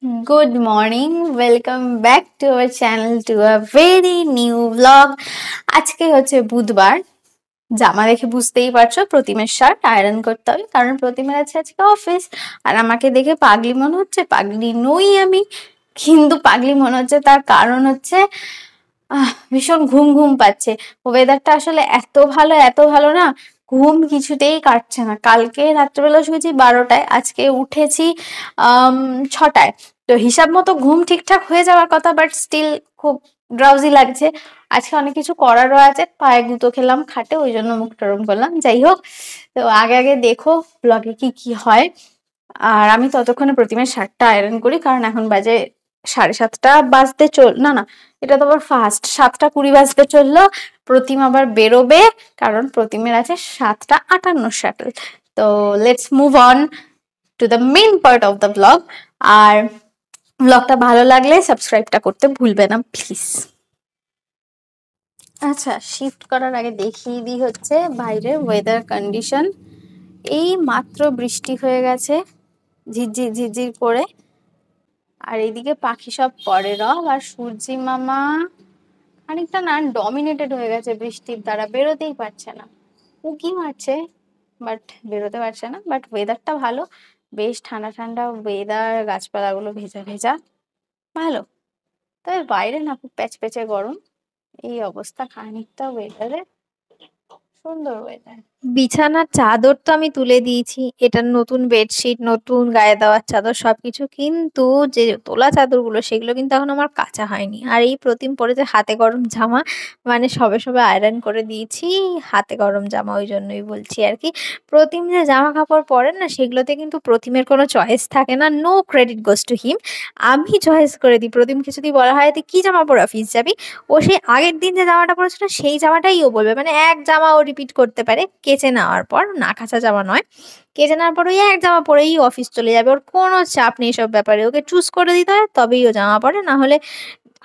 Good morning, welcome back to our channel to a very new vlog. আজকে হচ্ছে বুধবার। জামা দেখে বুঝতেই পারছো প্রতিমের শার্ট আয়রন করতে হবে, কারণ প্রতিমের আছে আজকে অফিস। আর আমাকে দেখে পাগলি মনে হচ্ছে, পাগলি নই আমি, কিন্তু পাগলি মনে হচ্ছে। তার কারণ হচ্ছে ভীষণ ঘুম ঘুম পাচ্ছে। ওয়েদারটা আসলে এত ভালো না, ঘুম কিছুতেই কাটছে না। কালকে রাত্রেবেলা শুয়েছি 12টায়, আজকে উঠেছি 6টায়। তো হিসাব মতো ঘুম ঠিকঠাক হয়ে যাওয়ার কথা, বাট স্টিল খুব ড্রাউজি লাগছে। আজকে অনেক কিছু করারও আছে, পায়ে গুঁতো খেলাম খাটে, ওই জন্য মুখটা ওরম করলাম। যাই হোক, তো আগে দেখো ব্লগে কি হয়। আর আমি ততক্ষণে প্রতিমার শার্টটা আয়রন করি, কারণ এখন বাজে 7:30 বাজতে না, এটা তো আবার ফার্স্ট 7:20 বাজতে চললো। প্রতিম আবার বেরোবে, কারণ প্রতিমের আছে 7:58 শাটল। তো let's move on to the main part of the blog. আর ব্লগটা ভালো লাগলে সাবস্ক্রাইবটা করতে ভুলবে না প্লিজ। আচ্ছা, শিফট করার আগে দেখিয়ে দিই হচ্ছে বাইরের ওয়েদার কন্ডিশন। এই মাত্র বৃষ্টি হয়ে গেছে ঝিরঝির করে, আর এইদিকে পাখি সব করে রব। আর সূর্যি মামা খানিকটা না ডমিনেটেড হয়ে গেছে বৃষ্টির দ্বারা, বেরোতেই পারছে না। উঁকি মারছে বাট বেরোতে পারছে না। বাট ওয়েদারটা ভালো, বেশ ঠান্ডা ঠান্ডা ওয়েদার, গাছপালাগুলো ভেজা ভেজা, ভালো। তবে বাইরে না খুব প্যাচপ্যাচে গরম, এই অবস্থা খানিকটা ওয়েদারে। সুন্দর ওয়েদার। বিছানার চাদর তো আমি তুলে দিয়েছি, এটা নতুন বেডশিট, নতুন গায়ে দেওয়ার চাদর সবকিছু, কিন্তু যে তোলা চাদরগুলো সেগুলো কিন্তু এখন আমার কাচা হয়নি। আর এই প্রতিম পরেছে হাতে গরম জামা, মানে সবে আয়রন করে দিয়েছি হাতে গরম জামা, ওই জন্যই বলছি আর কি। প্রতিম যে জামা কাপড় পরেন না, সেগুলোতে কিন্তু প্রতিমের কোনো চয়েস থাকে না, no credit goes to him. আমি চয়েস করে দিই। প্রতিমকে যদি বলা হয় তুই কি জামা পরে অফিস যাবি, ও সেই আগের দিন যে জামাটা পরেছিল সেই জামাটাই ও বলবে। মানে এক জামা ও রিপিট করতে পারে, কেচে নেওয়ার পর, না কাঁচা জামা নয়, কেচে নেওয়ার পর ওই এক জামা পরেই অফিস চলে যাবে। ওর কোনো চাপ নেই সব ব্যাপারে, ওকে চুজ করে দিতে হয় তবেই ও জামা পরে, না হলে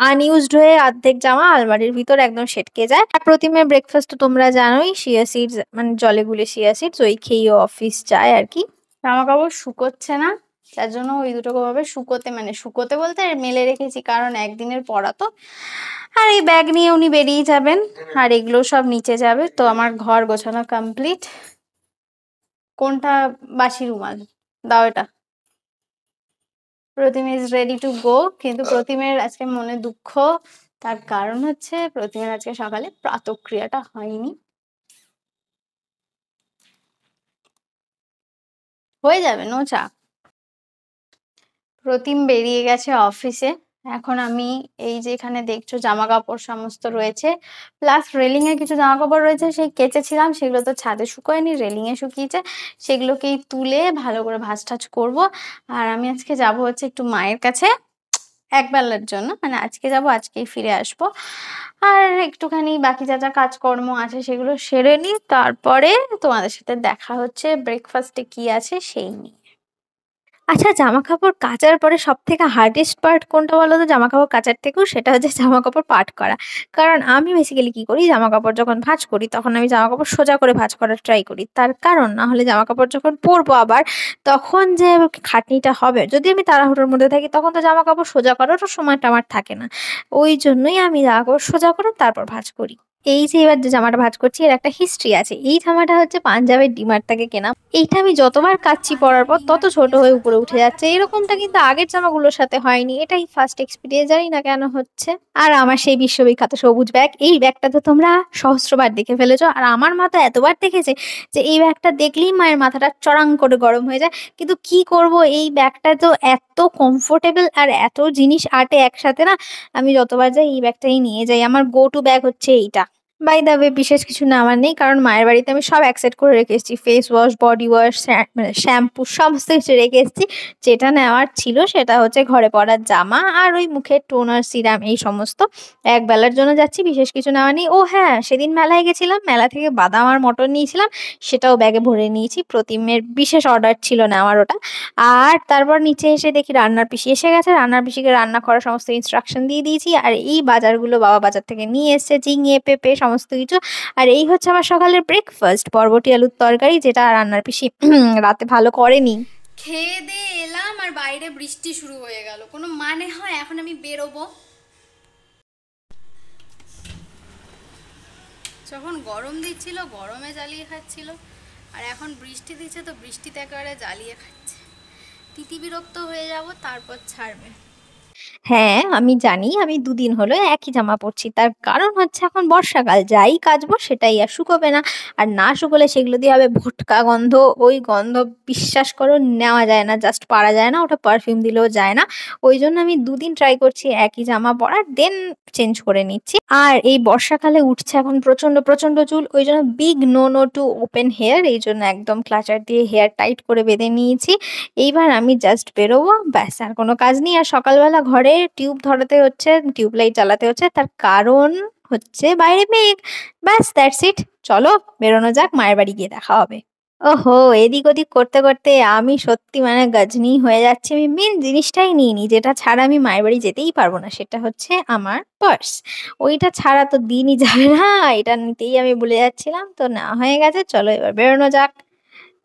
আনইউজড হয়ে অর্ধেক জামা আলমারির ভিতর একদম সেটকে যায়। আর প্রতিমের ব্রেকফাস্ট তো তোমরা জানোই, শিয়া সিডস, মানে জলে গুলে শিয়া সিডস, ওই খেয়ে অফিস যায় আর কি। জামা কাপড় শুকোচ্ছে না, তার জন্য ওই দুটো ভাবে শুকোতে বলতে মেলে রেখেছি, কারণ একদিনের পরা তো। আর এই ব্যাগ নিয়ে উনি বেরিয়ে যাবেন, আর এগুলো সব নিচে যাবে। তো আমার ঘর গোছানো কমপ্লিট। কোনটা বাসি রুমাল দাও, এটা। প্রতিম ইজ রেডি টু গো, কিন্তু প্রতিমের আজকে মনে দুঃখ। তার কারণ হচ্ছে প্রতিমের আজকে সকালে প্রাতঃক্রিয়াটা হয়নি। হয়ে যাবে, নো চাপ। প্রতিম বেরিয়ে গেছে অফিসে। এখন আমি এই যে এখানে দেখছো জামা কাপড় সমস্ত রয়েছে, প্লাস রেলিং এর কিছু জামা কাপড় রয়েছে, সেই কেচেছিলাম, সেগুলো তো ছাদে শুকোয়নি, রেলিং এ শুকিয়েছে। সেগুলোকেই তুলে ভালো করে ভাঁজ টাজ করবো। আর আমি আজকে যাব হচ্ছে একটু মায়ের কাছে একবেলার জন্য, মানে আজকে যাব, আজকেই ফিরে আসবো। আর একটুখানি বাকি যা কাজকর্ম আছে সেগুলো সেরে নিই, তারপরে তোমাদের সাথে দেখা হচ্ছে ব্রেকফাস্টে কি আছে সেই নিয়ে। আচ্ছা, জামা কাপড় কাচার পরে সব থেকে হার্ডেস্ট পার্ট কোনটা বলো তো? জামা কাপড় কাচার থেকেও, সেটা হচ্ছে জামা কাপড় পাট করা। কারণ আমি বেসিক্যালি কি করি, জামা কাপড় যখন ভাঁজ করি তখন আমি জামা কাপড় সোজা করে ভাঁজ করার ট্রাই করি। তার কারণ না হলে জামা কাপড় যখন পরবো আবার, তখন যে খাটনিটা হবে, যদি আমি তাড়াহুড়োর মধ্যে থাকি তখন তো জামা কাপড় সোজা করারও সময়টা আমার থাকে না। ওই জন্যই আমি জামা কাপড় সোজা করে তারপর ভাঁজ করি। এই যে এবার যে জামাটা ভাঁজ করছি, এর একটা হিস্ট্রি আছে। এই জামাটা হচ্ছে পাঞ্জাবের ডিমার্ট থেকে কেনা। এইটা আমি যতবার কাচ্ছি পরার পর তত ছোট হয়ে উপরে উঠে যাচ্ছে। এরকমটা কিন্তু আগের জামাগুলোর সাথে হয়নি, এটাই ফার্স্ট এক্সপিরিয়েন্স, জানি না কেন হচ্ছে। আর আমার সেই বিশ্ববিখ্যাত সবুজ ব্যাগ, এই ব্যাগটা তো তোমরা সহস্রবার দেখে ফেলেছো, আর আমার মা তো এতবার দেখেছে যে এই ব্যাগটা দেখলেই মায়ের মাথাটা চড়াং করে গরম হয়ে যায়। কিন্তু কি করব, এই ব্যাগটা তো এত কমফোর্টেবল আর এত জিনিস আটে একসাথে না, আমি যতবার যাই এই ব্যাগটাই নিয়ে যাই। আমার গো টু ব্যাগ হচ্ছে এইটা। বাই দ্য ওয়ে, বিশেষ কিছু নেওয়ার নেই, কারণ মায়ের বাড়িতে আমি সব অ্যাকসেপ্ট করে রেখে এসেছি। ফেস ওয়াশ, বডি ওয়াশ, মানে শ্যাম্পু, সমস্ত কিছু রেখে এসেছি। যেটা নেওয়ার ছিল সেটা হচ্ছে ঘরে পরার জামা আর ওই মুখের টোনার, সিরাম, এই সমস্ত। এক বেলার জন্য যাচ্ছি, বিশেষ কিছু নেওয়া নেই। ও হ্যাঁ, সেদিন মেলায় গেছিলাম, মেলা থেকে বাদাম আর মটর নিয়েছিলাম, সেটাও ব্যাগে ভরে নিয়েছি। প্রতিমের বিশেষ অর্ডার ছিল নেওয়ার ওটা। আর তারপর নিচে এসে দেখি রান্নার পিসি এসে গেছে, রান্নার পিসিকে রান্না করার সমস্ত ইনস্ট্রাকশন দিয়ে দিয়েছি। আর এই বাজারগুলো বাবা বাজার থেকে নিয়ে এসছে, ঝিঙে, পেঁপে, সমস্ত কিছু। আর এই হচ্ছে আমার সকালের ব্রেকফাস্ট, বরবটি আলুর তরকারি, যেটা রান্নার পিসি রাতে ভালো করেনি। খেয়ে দিয়ে এলাম, আর বাইরে বৃষ্টি শুরু হয়ে গেল, কোনো মানে হয় এখন আমি বেরোবো? যখন গরম দিচ্ছিল গরমে জ্বালিয়ে খাচ্ছিল, আর এখন বৃষ্টি দিচ্ছে তো বৃষ্টিতে একেবারে জ্বালিয়ে খাচ্ছে। তিতি বিরক্ত হয়ে যাব, তারপর ছাড়বে। হ্যাঁ আমি জানি, আমি দুদিন হলো একই জামা পরছি, তার কারণ হচ্ছে এখন বর্ষাকাল, যাই কাচবো সেটাই আর শুকোবে না, আর না শুকোলে সেগুলো দিয়ে হবে ভোটকা গন্ধ। ওই গন্ধ বিশ্বাস করো নেওয়া যায় না, জাস্ট পারা যায় না, ওটা পারফিউম দিলেও যায় না। ওই জন্য আমি দুদিন ট্রাই করছি একই জামা পরার, দেন চেঞ্জ করে নিচ্ছি। আর এই বর্ষাকালে উঠছে এখন প্রচন্ড প্রচন্ড চুল, ওই জন্য big no no to open hair, এই জন্য একদম ক্লাচার দিয়ে হেয়ার টাইট করে বেঁধে নিয়েছি। এইবার আমি জাস্ট বেরোবো, ব্যাস আর কোনো কাজ নেই। আর সকালবেলা ঘরে টিউব ধরাতে হচ্ছে, টিউব লাইট জ্বালাতে হচ্ছে, তার কারণ হচ্ছে বাইরে মেঘ। ব্যাস দ্যাটস ইট। চলো বেরোনো যাক, মায়ের বাড়ি গিয়ে দেখা হবে। ওহো, এদিক ওদিক করতে করতে আমি সত্যি মানে গজনি হয়ে যাচ্ছে। আমি মেন জিনিসটাই নিইনি, যেটা ছাড়া আমি মায়ের বাড়ি যেতেই পারবো না, সেটা হচ্ছে আমার পার্স। ওইটা ছাড়া তো দিনই যাবে না, এটা নিতেই আমি ভুলে যাচ্ছিলাম, তো না হয়ে গেছে। চলো এবার বেরোনো যাক।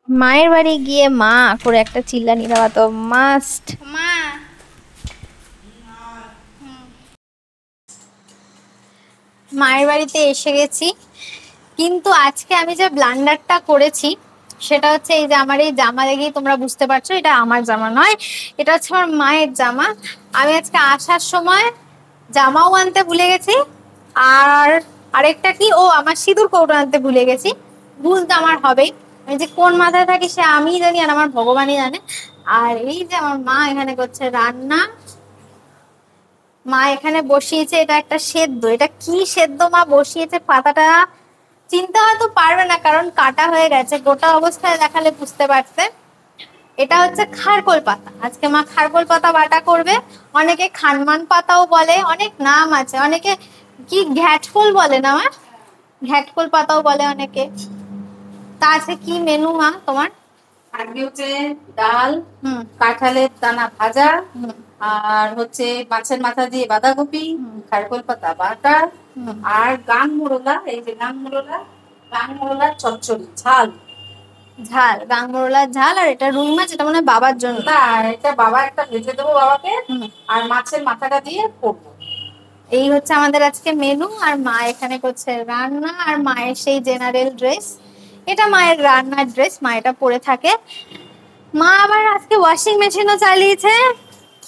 মায়ের বাড়ি গিয়ে মা করে একটা চিল্লানি দেওয়া তো মাস্ট। মা, মায়ের বাড়িতে এসে গেছি, কিন্তু আজকে আমি যে ব্লান্ডারটা করেছি সেটা হচ্ছে এই যে আমার এই জামা দেখেই তোমরা বুঝতে পারছো এটা আমার জামা নয়, এটা হচ্ছে আমার মায়ের জামা। আমি আজকে আসার সময় জামাও আনতে ভুলে গেছি, আর আরেকটা কি, ও আমার সিঁদুর কৌটো আনতে ভুলে গেছি। ভুল তো আমার হবেই, আমি যে কোন মাথায় থাকি সে আমিই জানি আর আমার ভগবানই জানে। আর এই যে আমার মা এখানে করছে রান্না, মা এখানে বসিয়েছে, এটা একটা সেদ্ধ, এটা কি সেদ্ধ মা বসিয়েছে, পাতাটা চিনতে হয়তো পারবে না কারণ কাটা হয়ে গেছে, গোটা অবস্থায় দেখালে বুঝতে পারতে। এটা হচ্ছে খারকোল পাতা, আজকে মা খারকোল পাতা বাটা করবে। অনেকে খানমান পাতাও বলে, অনেক নাম আছে, অনেকে কি ঘ্যাটকোল বলে না মা, ঘ্যাটকোল পাতাও বলে অনেকে। তা আছে কি মেনু মা তোমার? আজকে হচ্ছে ডাল, কাঁঠালের দানা ভাজা, আর হচ্ছে মাছের মাথা দিয়ে বাঁধাকপি, খারকোল পাতা বাটা, আর গাং মোরলা, এই যে গাং মোরলার চচ্চড়ি ঝাল। ঝাল, গাংমরলার ঝাল, আর এটা রুই মাছ, এটা মনে হয় বাবার জন্য। না, এটা বাবা একটা ভেজে দেবো বাবাকে, আর মাছের মাথাটা দিয়ে করবো। এই হচ্ছে আমাদের আজকে মেনু। আর মা এখানে করছে রান্না, আর মায়ের সেই জেনারেল ড্রেস, এটা মায়ের রান্নার ড্রেস, মা এটা পরে থাকে। মা আবার আজকে ওয়াশিং মেশিনও চালিয়েছে,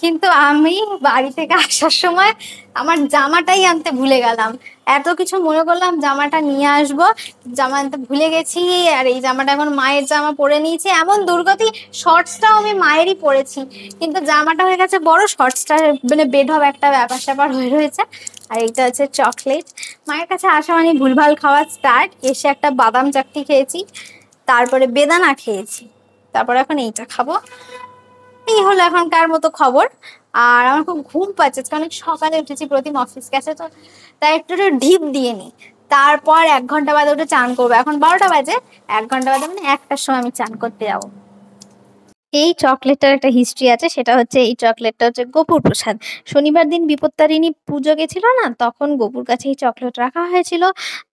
কিন্তু আমি বাড়ি থেকে আসার সময় আমার জামাটাই আনতে ভুলে গেলাম। এত কিছু মনে করলাম জামাটা নিয়ে আসবো, জামা আনতে ভুলে গেছি। আর এই জামাটা এখন মায়ের জামা পরে নিয়েছি, এমন দুর্গতি, শর্টসটাও আমি মায়েরই পরেছি, কিন্তু জামাটা হয়ে গেছে বড়, শর্টসটা মানে বেঢপ একটা ব্যাপার স্যাপার হয়ে রয়েছে। আর এইটা হচ্ছে চকলেট। মায়ের কাছে আসা মানে ভুলভাল খাওয়া স্টার্ট। এসে একটা বাদাম চাকতি খেয়েছি, তারপরে বেদানা খেয়েছি, তারপর এখন এইটা খাবো। এই হলো এখনকার মতো খবর। আর আমার খুব ঘুম পাচ্ছে, অনেক সকালে উঠেছি, প্রতিম অফিস গেছে তো, তাই একটু ঢিপ দিয়ে নি। তারপর 1 ঘন্টা বাদে উঠে চান করবো, এখন 12টা বাজে, 1 ঘন্টা বাদে মানে 1টার সময় আমি চান করতে যাবো। এই চকলেটটার একটা হিস্ট্রি আছে, সেটা হচ্ছে এই চকলেটটা হচ্ছে গোপুর প্রসাদ। শনিবার দিন বিপত্তারিণী পুজো গেছিল না, তখন গোপুর কাছে এই চকলেট রাখা হয়েছিল,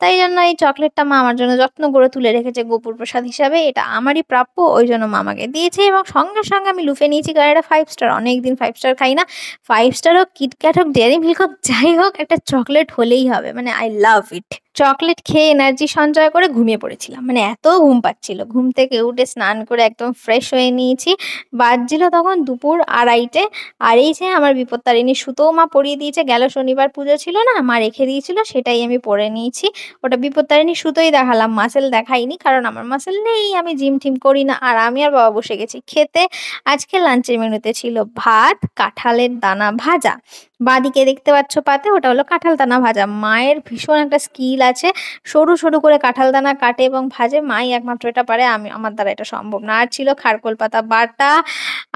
তাই জন্য এই চকলেটটা মা আমার জন্য যত্ন করে তুলে রেখেছে গোপুর প্রসাদ হিসাবে। এটা আমারই প্রাপ্য, ওই জন্য মামাকে দিয়েছে, এবং সঙ্গে সঙ্গে আমি লুফে নিয়েছি, কারণ এটা 5 স্টার। অনেকদিন 5 স্টার খাই না, 5 স্টার হোক, কিটক্যাট হোক, ডেয়ারি মিল্ক হোক, যাই হোক, একটা চকলেট হলেই হবে, মানে আই লাভ ইট। চকলেট খেয়ে এনার্জি সঞ্চয় করে ঘুমিয়ে পড়েছিলাম, মানে এত ঘুম পাচ্ছিল। ঘুম থেকে উঠে স্নান করে একদম ফ্রেশ হয়ে নিয়েছি, বাজছিল তখন দুপুর 2:30। আর এই যে আমার বিপত্তারিণী সুতোও মা পরিয়ে দিয়েছে, গেল শনিবার পুজো ছিল না, মা রেখে দিয়েছিল, সেটাই আমি পরে নিয়েছি। ওটা বিপত্তারিণী সুতোই দেখালাম, মাসেল দেখাইনি, কারণ আমার মাসেল নেই, আমি জিম টিম করি না। আর আমি আর বাবা বসে গেছি খেতে। আজকে লাঞ্চের মেনুতে ছিল ভাত, কাঁঠালের দানা ভাজা, বাঁদিকে দেখতে পাচ্ছ পাতে, ওটা হলো কাঁঠাল দানা ভাজা। মায়ের ভীষণ একটা স্কিল আছে, সরু সরু করে কাঁঠাল দানা কাটে এবং ভাজে, মাই একমাত্র এটা পারে, আমার দ্বারা এটা সম্ভব না। আর ছিল খারকোল পাতা বাটা,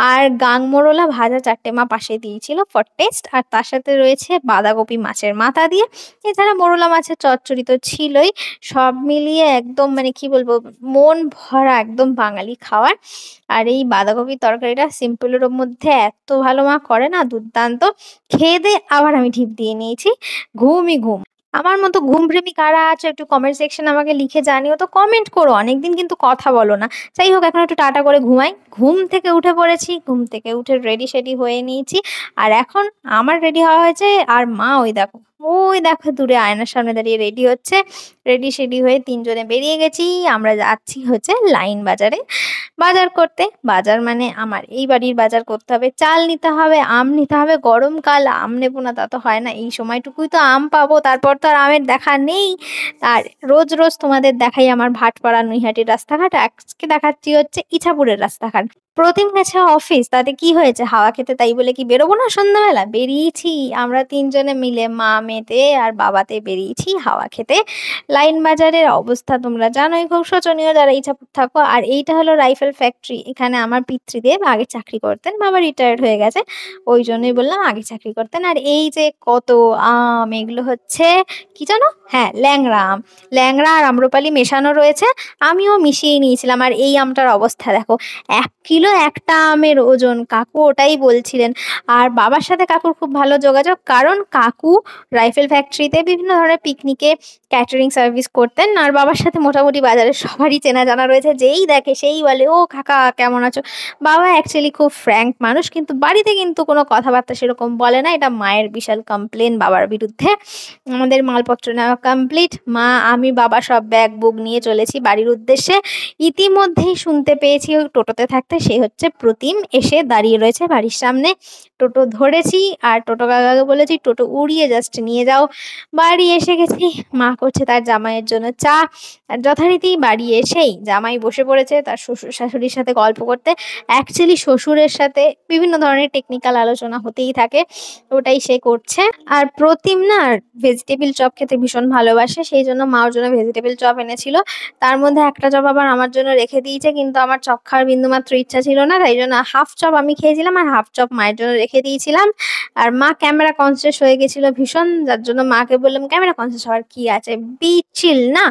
আর গাংমরোলা ভাজা 4টে মা পাশে দিয়েছিল ফর টেস্ট। আর তার সাথে রয়েছে বাঁধাকপি মাছের মাথা দিয়ে, এছাড়া মোরলা মাছের চচ্চড়ি তো ছিলই। সব মিলিয়ে একদম মানে কি বলবো, মন ভরা একদম বাঙালি খাবার। আর এই বাঁধাকপির তরকারিটা সিম্পলের মধ্যে এত ভালো মা করে না, দুর্দান্ত। খেয়ে দিয়ে আবার আমি ঢিপ দিয়ে নিয়েছি, ঘুমই ঘুম। আমার মতো ঘুমপ্রেমী কারা আছে একটু কমেন্ট সেকশন আমাকে লিখে জানিও তো, কমেন্ট করো, অনেকদিন কিন্তু কথা বলো না। যাই হোক, এখন একটু টাটা করে ঘুমাই। ঘুম থেকে উঠে পড়েছি, ঘুম থেকে উঠে রেডি সেডি হয়ে নিয়েছি, আর এখন আমার রেডি হওয়া হয়েছে, আর মা ওই দেখো দূরে আয়নার সামনে দাঁড়িয়ে রেডি হচ্ছে। রেডি সেডি হয়ে তিনজনে বেরিয়ে গেছি, আমরা যাচ্ছি হচ্ছে লাইন বাজারে বাজার করতে। বাজার মানে আমার এই বাড়ির বাজার করতে হবে, চাল নিতে হবে, আম নিতে হবে, গরমকাল আম নেবো না তা তো হয় না, এই সময়টুকুই তো আম পাবো, তারপর তো আর আমের দেখা নেই। আর রোজ রোজ তোমাদের দেখাই আমার ভাটপাড়া নৈহাটির রাস্তাঘাট, আজকে দেখাচ্ছি হচ্ছে ইছাপুরের রাস্তাঘাট। প্রতিম গেছে অফিস, তাতে কি হয়েছে, হাওয়া খেতে, তাই বলে কি বেরোবো না? সন্ধ্যাবেলা বেরিয়েছি আমরা তিনজনে মিলে, মা মেতে আর বাবাতে বেরিয়েছি হাওয়া খেতে। লাইন বাজারের অবস্থা তোমরা জানোই, খুব শোচনীয় যারা ইছাপুর থাকো। আর এইটা হলো রাইফেল ফ্যাক্টরি, এখানে আমার পিতৃদেব আগে চাকরি করতেন, বাবা রিটায়ার্ড হয়ে গেছে, ওই জন্যই বললাম আগে চাকরি করতেন। আর এই যে কত আম, এগুলো হচ্ছে কি জানো, হ্যাঁ ল্যাংড়া আম, ল্যাংড়া আর আম্রপালি মেশানো রয়েছে, আমিও মিশিয়ে নিয়েছিলাম। আর এই আমটার অবস্থা দেখো, 1 কিলো একটা আমের ওজন, কাকু ওটাই বলছিলেন। আর বাবার সাথে কাকুর খুব ভালো যোগাযোগ, কারণ কাকু রাইফেল ফ্যাক্টরিতে বিভিন্ন ধরনের পিকনিকে ক্যাটারিং সার্ভিস করতেন। আর বাবার সাথে মোটামুটি বাজারের সবারই চেনা জানা রয়েছে, যেই দেখে সেই বলে ও কাকা কেমন আছো। বাবা অ্যাকচুয়ালি খুব ফ্র্যাঙ্ক মানুষ, কিন্তু বাড়িতে কিন্তু কোনো কথাবার্তা সেরকম বলে না, এটা মায়ের বিশাল কমপ্লেন বাবার বিরুদ্ধে। আমাদের মালপত্র নেওয়া কমপ্লিট, মা আমি বাবা সব ব্যাগ বুক নিয়ে চলেছি বাড়ির উদ্দেশ্যে। ইতিমধ্যেই শুনতে পেয়েছি ওই টোটোতে থাকতে সে হচ্ছে প্রতিম, এসে দাঁড়িয়ে রয়েছে বাড়ির সামনে। টোটো ধরেছি আর টোটো কাকাকে বলেছি টোটো উড়িয়ে জাস্ট নিয়ে যাও। বাড়ি এসে গেছি, মা করছে তার জামাইয়ের জন্য চা। আর যথারীতি বাড়ি এসেই জামাই বসে পড়েছে তার শ্বশুর শাশুড়ির সাথে গল্প করতে। অ্যাকচুয়ালি শ্বশুরের সাথে বিভিন্ন ধরনের টেকনিক্যাল আলোচনা হতেই থাকে, ওটাই সে করছে। আর প্রতিম না ভেজিটেবিল চপ খেতে ভীষণ ভালোবাসে, সেই জন্য মা ওর জন্য ভেজিটেবিল চপ এনেছিল। তার মধ্যে একটা চপ আবার আমার জন্য রেখে দিয়েছে, কিন্তু আমার চপ খাওয়ার বিন্দুমাত্র ইচ্ছা ছিল না, তাই জন্য হাফ চপ আমি খেয়েছিলাম আর হাফ চপ মায়ের জন্য রেখে দিয়েছিলাম। আর মা ক্যামেরা কনসিয়াস হয়ে গেছিল ভীষণ, যার জন্য মাকে বললাম ক্যামেরা কনসিয়াস হওয়ার কি আছে, বি চিল না।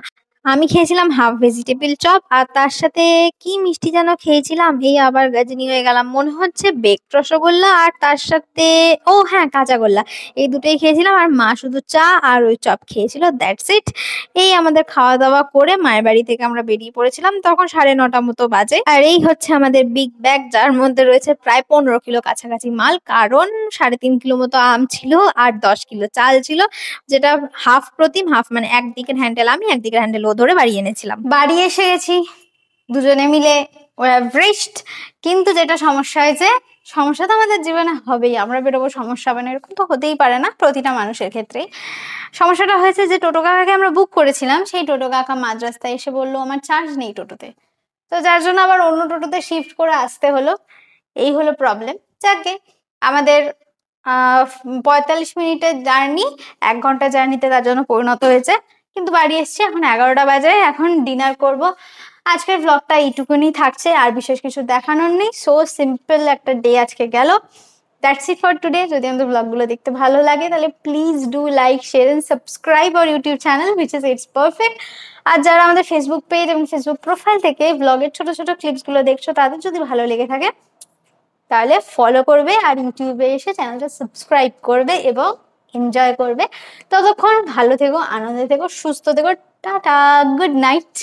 আমি খেয়েছিলাম হাফ ভেজিটেবিল চপ, আর তার সাথে কি মিষ্টি যেন খেয়েছিলাম, এই আবার গাজনি হয়ে গেলাম, মনে হচ্ছে বেকড রসগোল্লা, আর তার সাথে ও হ্যাঁ কাঁচাগোল্লা, এই দুটোই খেয়েছিলাম। আর মা শুধু চা আর ওই চপ খেয়েছিল, দ্যাটস ইট। এই আমাদের খাওয়া দাওয়া করে মায়ের বাড়ি থেকে আমরা বেরিয়ে পড়েছিলাম, তখন 9:30 মতো বাজে। আর এই হচ্ছে আমাদের বিগ ব্যাগ, যার মধ্যে রয়েছে প্রায় 15 কিলো কাছাকাছি মাল, কারণ 3.5 কিলো মতো আম ছিল আর 10 কিলো চাল ছিল, যেটা হাফ প্রতিম হাফ, মানে একদিকের হ্যান্ডেল আমি একদিকের হ্যান্ডেল ও ধরে বাড়ি এনেছিলাম। বাড়ি এসে গেছি দুজনে মিলে, রেস্ট। কিন্তু যেটা সমস্যা হয়েছে, সমস্যা তো আমাদের জীবনে হবেই, আমরা বেরোবো সমস্যা হবে না এরকম তো হতেই পারে না প্রতিটা মানুষের ক্ষেত্রেই। সমস্যাটা হয়েছে যে টোটো কাকাকে আমরা বুক করেছিলাম, সেই টোটো কাকা মাঝ রাস্তায় এসে বললো আমার চার্জ নেই টোটোতে, তো যার জন্য আবার অন্য টোটোতে শিফট করে আসতে হলো, এই হলো প্রবলেম। যাকে আমাদের 45 মিনিটের জার্নি 1 ঘন্টা জার্নিতে তার জন্য পরিণত হয়েছে। কিন্তু বাড়ি এসছি, এখন 11টা বাজে, এখন ডিনার করব। আজকের ব্লগটা এইটুকুনি থাকছে, আর বিশেষ কিছু দেখানোর নেই। সো সিম্পল একটা ডে আজকে গেল। That's it for today. যদি আমাদের ব্লগগুলো দেখতে ভালো লাগে তাহলে please do like share and subscribe our YouTube channel which is it's perfect. আর যারা আমাদের ফেসবুক পেজ এবং ফেসবুক প্রোফাইল থেকে ব্লগের ছোট ছোট ক্লিপসগুলো দেখছো, তাদের যদি ভালো লেগে থাকে তাহলে ফলো করবে, আর ইউটিউবে এসে চ্যানেলটা সাবস্ক্রাইব করবে এবং এনজয় করবে। ততক্ষণ ভালো থেকো, আনন্দে থেকো, সুস্থ থেকো, টাটা, গুড নাইট।